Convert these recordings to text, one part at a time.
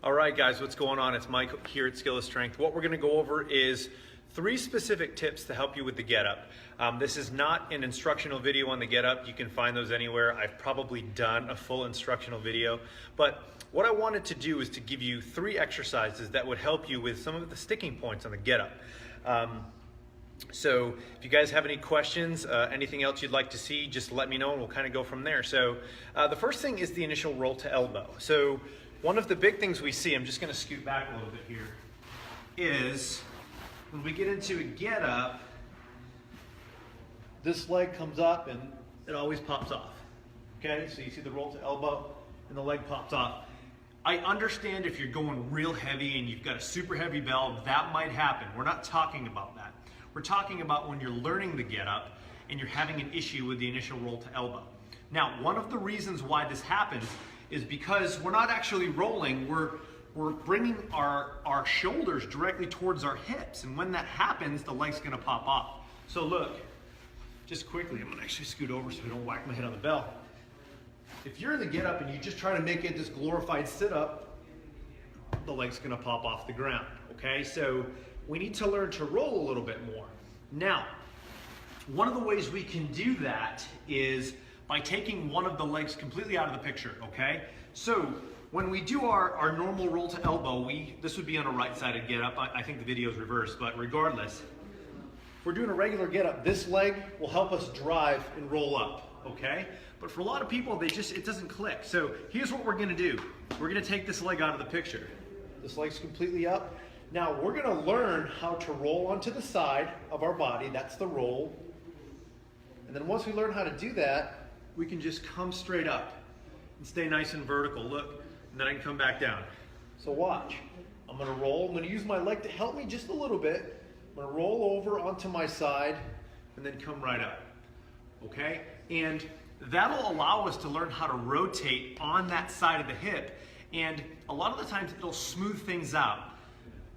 All right, guys, what's going on? It's Mike here at Skill of Strength. What we're going to go over is 3 specific tips to help you with the get up. This is not an instructional video on the get up. You can find those anywhere. I've probably done a full instructional video, but what I wanted to do is to give you 3 exercises that would help you with some of the sticking points on the get up. So if you guys have any questions, anything else you'd like to see, just let me know and we'll kind of go from there. So the first thing is the initial roll to elbow. So one of the big things we see, I'm just going to scoot back a little bit here, is when we get into a get up, this leg comes up and it always pops off. Okay, so you see the roll to elbow and the leg pops off. I understand if you're going real heavy and you've got a super heavy bell, that might happen. We're not talking about that. We're talking about when you're learning the get up and you're having an issue with the initial roll to elbow. Now, one of the reasons why this happens is because we're not actually rolling, we're bringing our shoulders directly towards our hips, and when that happens, the leg's gonna pop off. So look, just quickly, I'm gonna actually scoot over so I don't whack my head on the bell. If you're in the get up and you just try to make it this glorified sit up, the leg's gonna pop off the ground, okay? So we need to learn to roll a little bit more. Now, one of the ways we can do that is by taking one of the legs completely out of the picture, okay? So when we do our normal roll to elbow, this would be on a right-sided get up. I think the video is reversed, but regardless, if we're doing a regular get up, this leg will help us drive and roll up, okay? But for a lot of people, it doesn't click. So here's what we're gonna do. We're gonna take this leg out of the picture. This leg's completely up. Now we're gonna learn how to roll onto the side of our body. That's the roll. And then once we learn how to do that, we can just come straight up and stay nice and vertical. Look, and then I can come back down. So watch. I'm gonna roll. I'm gonna use my leg to help me just a little bit. I'm gonna roll over onto my side and then come right up, okay? And that'll allow us to learn how to rotate on that side of the hip. And a lot of the times it'll smooth things out.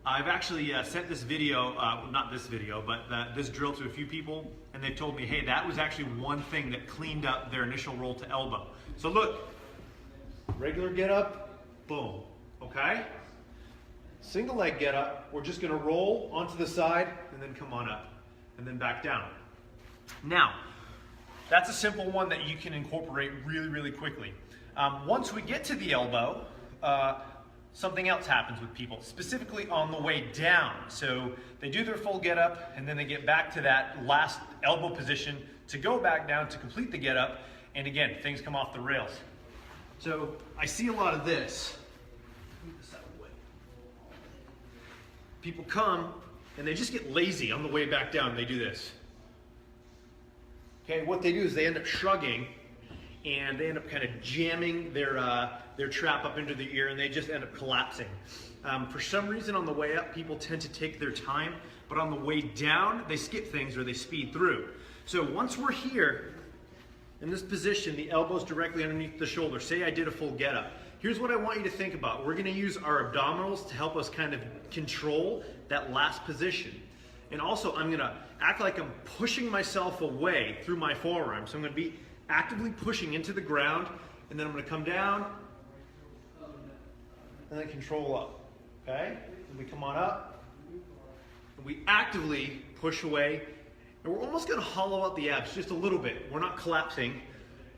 I've actually sent this video, not this video, but this drill to a few people, and they've told me, hey, that was actually one thing that cleaned up their initial roll to elbow. So look, regular get up, boom, okay? Single leg get up, we're just gonna roll onto the side and then come on up and then back down. Now, that's a simple one that you can incorporate really, really quickly. Once we get to the elbow, something else happens with people, specifically on the way down. So they do their full get up and then they get back to that last elbow position to go back down to complete the get up. And again, things come off the rails. So I see a lot of this. Move this out of the way. People come and they just get lazy on the way back down. They do this. Okay, what they do is they end up shrugging and they end up kind of jamming their trap up into the ear and they just end up collapsing. For some reason on the way up, people tend to take their time, but on the way down, they skip things or they speed through. So once we're here in this position, the elbow's directly underneath the shoulder. Say I did a full get up. Here's what I want you to think about. We're gonna use our abdominals to help us kind of control that last position. And also I'm gonna act like I'm pushing myself away through my forearm. So I'm gonna be actively pushing into the ground, and then I'm gonna come down, and then control up, okay? And we come on up, and we actively push away, and we're almost gonna hollow out the abs just a little bit. We're not collapsing,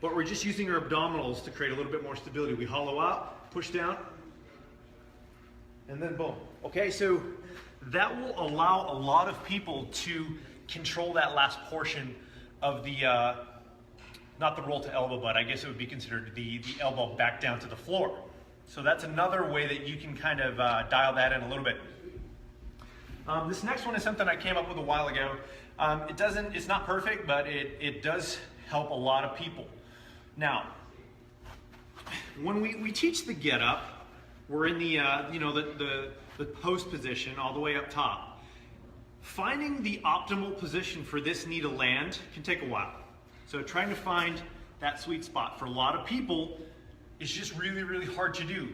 but we're just using our abdominals to create a little bit more stability. We hollow out, push down, and then boom. Okay, so that will allow a lot of people to control that last portion of the, not the roll to elbow, but I guess it would be considered the elbow back down to the floor. So that's another way that you can kind of dial that in a little bit. This next one is something I came up with a while ago. It's not perfect, but it does help a lot of people. Now, when we teach the get up, we're in the post position all the way up top. Finding the optimal position for this knee to land can take a while. So trying to find that sweet spot for a lot of people is just really, really hard to do.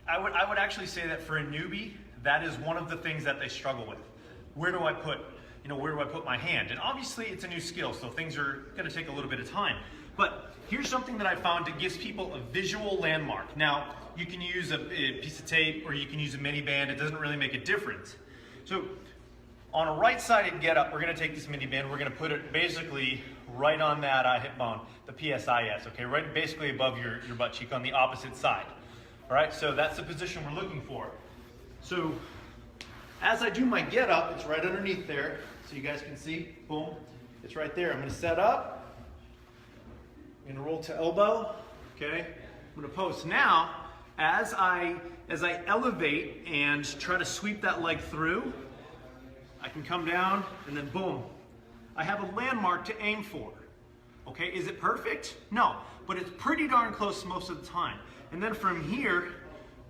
I would actually say that for a newbie, that is one of the things that they struggle with. Where do I put my hand? And obviously it's a new skill, so things are gonna take a little bit of time. But here's something that I found that gives people a visual landmark. Now, you can use a piece of tape or you can use a mini band. It doesn't really make a difference. So on a right-sided get-up, we're gonna take this mini band, we're gonna put it basically right on that hip bone, the PSIS, okay? Right basically above your butt cheek on the opposite side. All right, so that's the position we're looking for. So as I do my get-up, it's right underneath there, so you guys can see, boom, it's right there. I'm gonna set up, I'm gonna roll to elbow, okay? I'm gonna post. Now, as I elevate and try to sweep that leg through, I can come down and then boom. I have a landmark to aim for. Okay, is it perfect? No, but it's pretty darn close most of the time. And then from here,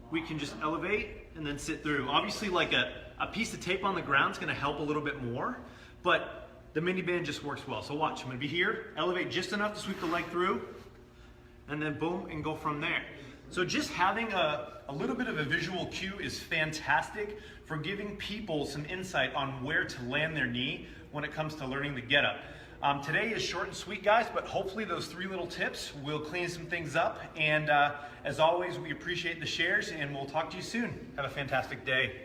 we can just elevate and then sit through. Obviously, like a piece of tape on the ground is gonna help a little bit more, but the mini band just works well. So watch, I'm gonna be here, elevate just enough to sweep the leg through, and then boom, and go from there. So just having a little bit of a visual cue is fantastic for giving people some insight on where to land their knee when it comes to learning the get up. Today is short and sweet, guys, but hopefully those 3 little tips will clean some things up. And as always, we appreciate the shares and we'll talk to you soon. Have a fantastic day.